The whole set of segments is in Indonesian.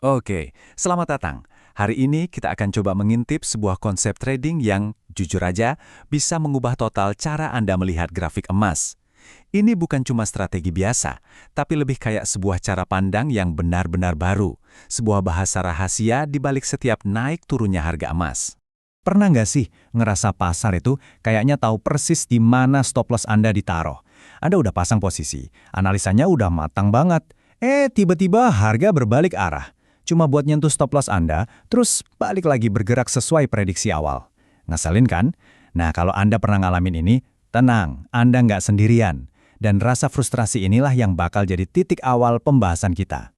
Oke, selamat datang. Hari ini kita akan coba mengintip sebuah konsep trading yang, jujur aja, bisa mengubah total cara Anda melihat grafik emas. Ini bukan cuma strategi biasa, tapi lebih kayak sebuah cara pandang yang benar-benar baru. Sebuah bahasa rahasia di balik setiap naik turunnya harga emas. Pernah nggak sih ngerasa pasar itu kayaknya tahu persis di mana stop loss Anda ditaruh? Anda udah pasang posisi, analisanya udah matang banget. Tiba-tiba harga berbalik arah. Cuma buat nyentuh stop loss Anda, terus balik lagi bergerak sesuai prediksi awal. Ngeselin kan? Nah, kalau Anda pernah ngalamin ini, tenang, Anda nggak sendirian. Dan rasa frustrasi inilah yang bakal jadi titik awal pembahasan kita.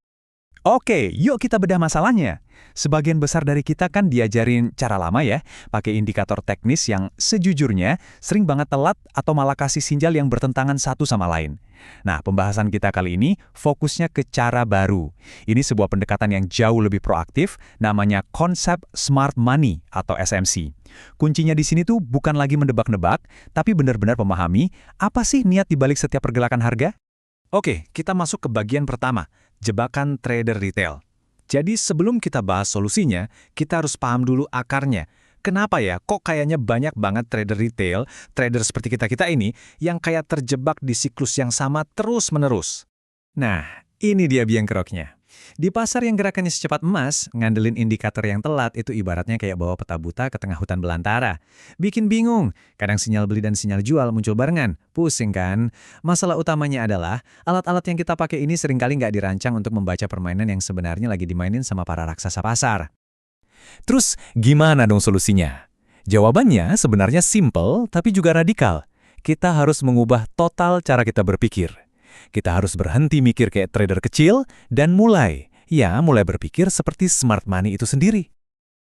Oke, yuk kita bedah masalahnya. Sebagian besar dari kita kan diajarin cara lama ya, pakai indikator teknis yang sejujurnya sering banget telat atau malah kasih sinyal yang bertentangan satu sama lain. Nah, pembahasan kita kali ini fokusnya ke cara baru. Ini sebuah pendekatan yang jauh lebih proaktif, namanya konsep smart money atau SMC. Kuncinya di sini tuh bukan lagi mendebak-nebak, tapi benar-benar memahami apa sih niat dibalik setiap pergerakan harga? Oke, kita masuk ke bagian pertama, jebakan trader retail. Jadi sebelum kita bahas solusinya, kita harus paham dulu akarnya. Kenapa ya, kok kayaknya banyak banget trader retail, trader seperti kita-kita ini, yang kayak terjebak di siklus yang sama terus-menerus? Nah, ini dia biang keroknya. Di pasar yang gerakannya secepat emas, ngandelin indikator yang telat itu ibaratnya kayak bawa peta buta ke tengah hutan belantara. Bikin bingung, kadang sinyal beli dan sinyal jual muncul barengan. Pusing kan? Masalah utamanya adalah, alat-alat yang kita pakai ini seringkali nggak dirancang untuk membaca permainan yang sebenarnya lagi dimainin sama para raksasa pasar. Terus, gimana dong solusinya? Jawabannya sebenarnya simple, tapi juga radikal. Kita harus mengubah total cara kita berpikir. Kita harus berhenti mikir kayak trader kecil dan mulai berpikir seperti smart money itu sendiri.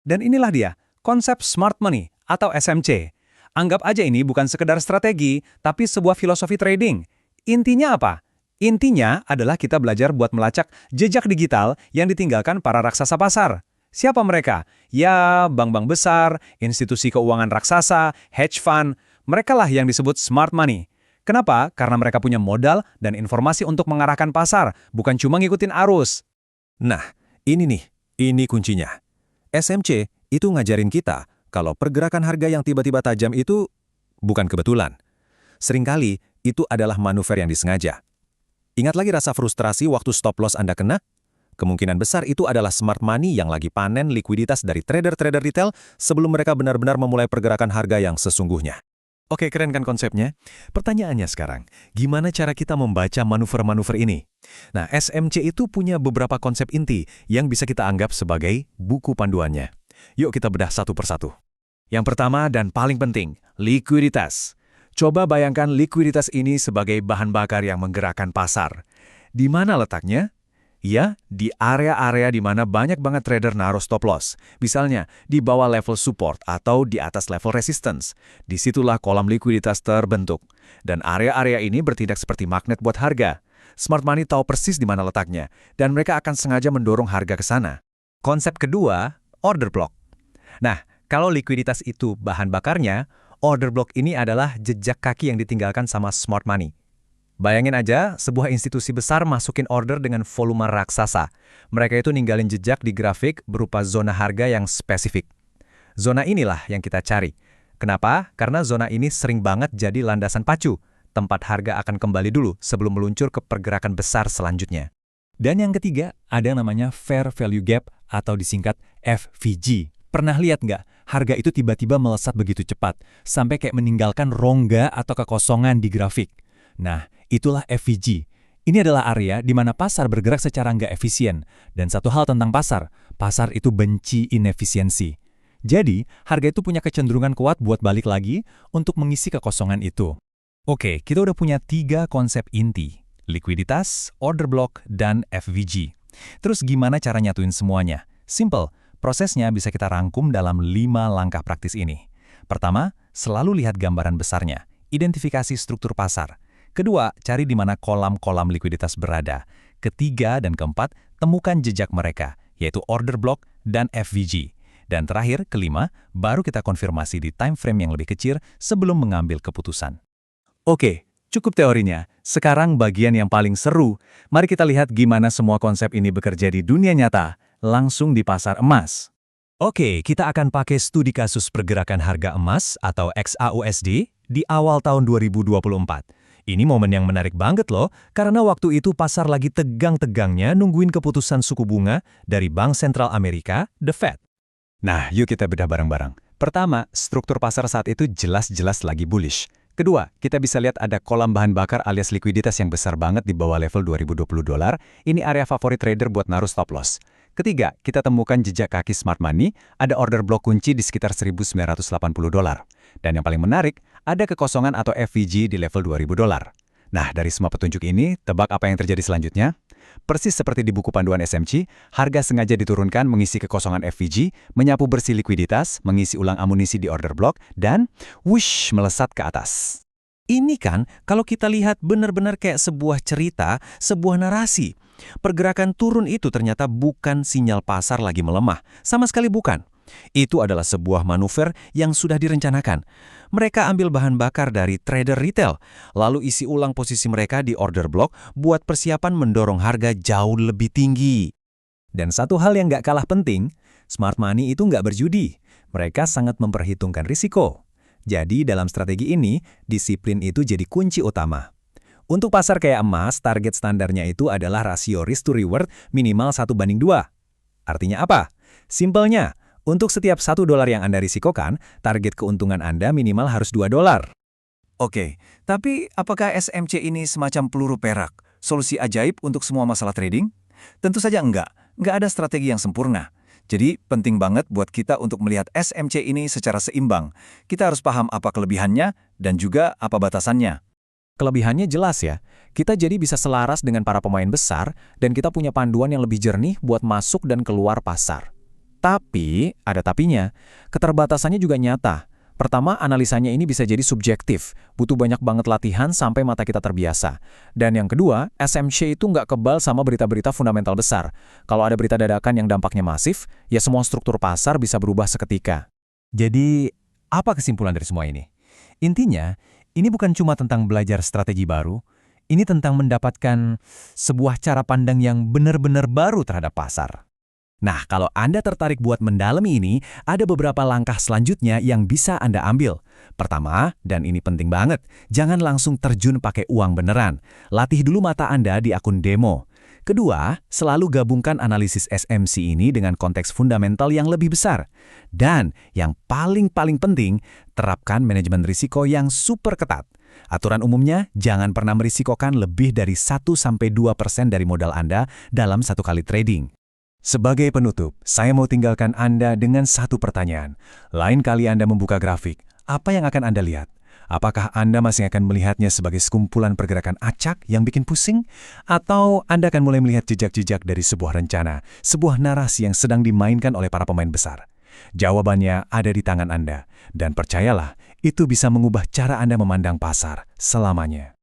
Dan inilah dia, konsep smart money atau SMC. Anggap aja ini bukan sekedar strategi, tapi sebuah filosofi trading. Intinya apa? Intinya adalah kita belajar buat melacak jejak digital yang ditinggalkan para raksasa pasar. Siapa mereka? Ya, bank-bank besar, institusi keuangan raksasa, hedge fund, merekalah yang disebut smart money. Kenapa? Karena mereka punya modal dan informasi untuk mengarahkan pasar, bukan cuma ngikutin arus. Nah, ini kuncinya. SMC itu ngajarin kita kalau pergerakan harga yang tiba-tiba tajam itu bukan kebetulan. Seringkali itu adalah manuver yang disengaja. Ingat lagi rasa frustrasi waktu stop loss Anda kena? Kemungkinan besar itu adalah smart money yang lagi panen likuiditas dari trader-trader retail sebelum mereka benar-benar memulai pergerakan harga yang sesungguhnya. Oke, keren kan konsepnya? Pertanyaannya sekarang, gimana cara kita membaca manuver-manuver ini? Nah, SMC itu punya beberapa konsep inti yang bisa kita anggap sebagai buku panduannya. Yuk kita bedah satu persatu. Yang pertama dan paling penting, likuiditas. Coba bayangkan likuiditas ini sebagai bahan bakar yang menggerakkan pasar. Di mana letaknya? Ya, di area-area di mana banyak banget trader naruh stop loss. Misalnya, di bawah level support atau di atas level resistance. Disitulah kolam likuiditas terbentuk. Dan area-area ini bertindak seperti magnet buat harga. Smart money tahu persis di mana letaknya, dan mereka akan sengaja mendorong harga ke sana. Konsep kedua, order block. Nah, kalau likuiditas itu bahan bakarnya, order block ini adalah jejak kaki yang ditinggalkan sama smart money. Bayangin aja, sebuah institusi besar masukin order dengan volume raksasa. Mereka itu ninggalin jejak di grafik berupa zona harga yang spesifik. Zona inilah yang kita cari. Kenapa? Karena zona ini sering banget jadi landasan pacu. Tempat harga akan kembali dulu sebelum meluncur ke pergerakan besar selanjutnya. Dan yang ketiga, ada yang namanya Fair Value Gap atau disingkat FVG. Pernah lihat nggak? Harga itu tiba-tiba melesat begitu cepat, sampai kayak meninggalkan rongga atau kekosongan di grafik. Nah, itulah FVG. Ini adalah area di mana pasar bergerak secara nggak efisien. Dan satu hal tentang pasar itu benci inefisiensi. Jadi, harga itu punya kecenderungan kuat buat balik lagi untuk mengisi kekosongan itu. Oke, kita udah punya 3 konsep inti. Likuiditas, order block, dan FVG. Terus gimana cara nyatuin semuanya? Simple, prosesnya bisa kita rangkum dalam 5 langkah praktis ini. Pertama, selalu lihat gambaran besarnya. Identifikasi struktur pasar. Kedua, cari di mana kolam-kolam likuiditas berada. Ketiga dan keempat, temukan jejak mereka, yaitu order block dan FVG. Dan terakhir, kelima, baru kita konfirmasi di time frame yang lebih kecil sebelum mengambil keputusan. Oke, cukup teorinya. Sekarang bagian yang paling seru. Mari kita lihat gimana semua konsep ini bekerja di dunia nyata. langsung di pasar emas. Oke, kita akan pakai studi kasus pergerakan harga emas atau XAUSD di awal tahun 2024. Ini momen yang menarik banget loh, karena waktu itu pasar lagi tegang-tegangnya nungguin keputusan suku bunga dari Bank Sentral Amerika, The Fed. Nah, yuk kita bedah bareng-bareng. Pertama, struktur pasar saat itu jelas-jelas lagi bullish. Kedua, kita bisa lihat ada kolam bahan bakar alias likuiditas yang besar banget di bawah level 2020 dolar. Ini area favorit trader buat naruh stop loss. Ketiga, kita temukan jejak kaki smart money, ada order block kunci di sekitar 1.980 dolar. Dan yang paling menarik, ada kekosongan atau FVG di level 2.000 dolar. Nah, dari semua petunjuk ini, tebak apa yang terjadi selanjutnya? Persis seperti di buku panduan SMC, harga sengaja diturunkan mengisi kekosongan FVG, menyapu bersih likuiditas, mengisi ulang amunisi di order block, dan whoosh, melesat ke atas. Ini kan, kalau kita lihat benar-benar kayak sebuah cerita, sebuah narasi. Pergerakan turun itu ternyata bukan sinyal pasar lagi melemah. Sama sekali bukan. Itu adalah sebuah manuver yang sudah direncanakan. Mereka ambil bahan bakar dari trader retail, lalu isi ulang posisi mereka di order block buat persiapan mendorong harga jauh lebih tinggi. Dan satu hal yang nggak kalah penting, smart money itu nggak berjudi. Mereka sangat memperhitungkan risiko. Jadi dalam strategi ini, disiplin itu jadi kunci utama. Untuk pasar kayak emas, target standarnya itu adalah rasio risk to reward minimal 1:2. Artinya apa? Simpelnya, untuk setiap $1 yang Anda risikokan, target keuntungan Anda minimal harus $2. Oke, tapi apakah SMC ini semacam peluru perak, solusi ajaib untuk semua masalah trading? Tentu saja enggak. Enggak ada strategi yang sempurna. Jadi penting banget buat kita untuk melihat SMC ini secara seimbang. Kita harus paham apa kelebihannya dan juga apa batasannya. Kelebihannya jelas ya, kita jadi bisa selaras dengan para pemain besar dan kita punya panduan yang lebih jernih buat masuk dan keluar pasar. Tapi, ada tapinya, keterbatasannya juga nyata. Pertama, analisanya ini bisa jadi subjektif, butuh banyak banget latihan sampai mata kita terbiasa. Dan yang kedua, SMC itu nggak kebal sama berita-berita fundamental besar. Kalau ada berita dadakan yang dampaknya masif, ya semua struktur pasar bisa berubah seketika. Jadi, apa kesimpulan dari semua ini? Intinya, ini bukan cuma tentang belajar strategi baru, ini tentang mendapatkan sebuah cara pandang yang benar-benar baru terhadap pasar. Nah, kalau Anda tertarik buat mendalami ini, ada beberapa langkah selanjutnya yang bisa Anda ambil. Pertama, dan ini penting banget, jangan langsung terjun pakai uang beneran. Latih dulu mata Anda di akun demo. Kedua, selalu gabungkan analisis SMC ini dengan konteks fundamental yang lebih besar. Dan yang paling penting, terapkan manajemen risiko yang super ketat. Aturan umumnya, jangan pernah merisikokan lebih dari 1-2% dari modal Anda dalam satu kali trading. Sebagai penutup, saya mau tinggalkan Anda dengan satu pertanyaan. Lain kali Anda membuka grafik, apa yang akan Anda lihat? Apakah Anda masih akan melihatnya sebagai sekumpulan pergerakan acak yang bikin pusing? Atau Anda akan mulai melihat jejak-jejak dari sebuah rencana, sebuah narasi yang sedang dimainkan oleh para pemain besar? Jawabannya ada di tangan Anda. Dan percayalah, itu bisa mengubah cara Anda memandang pasar selamanya.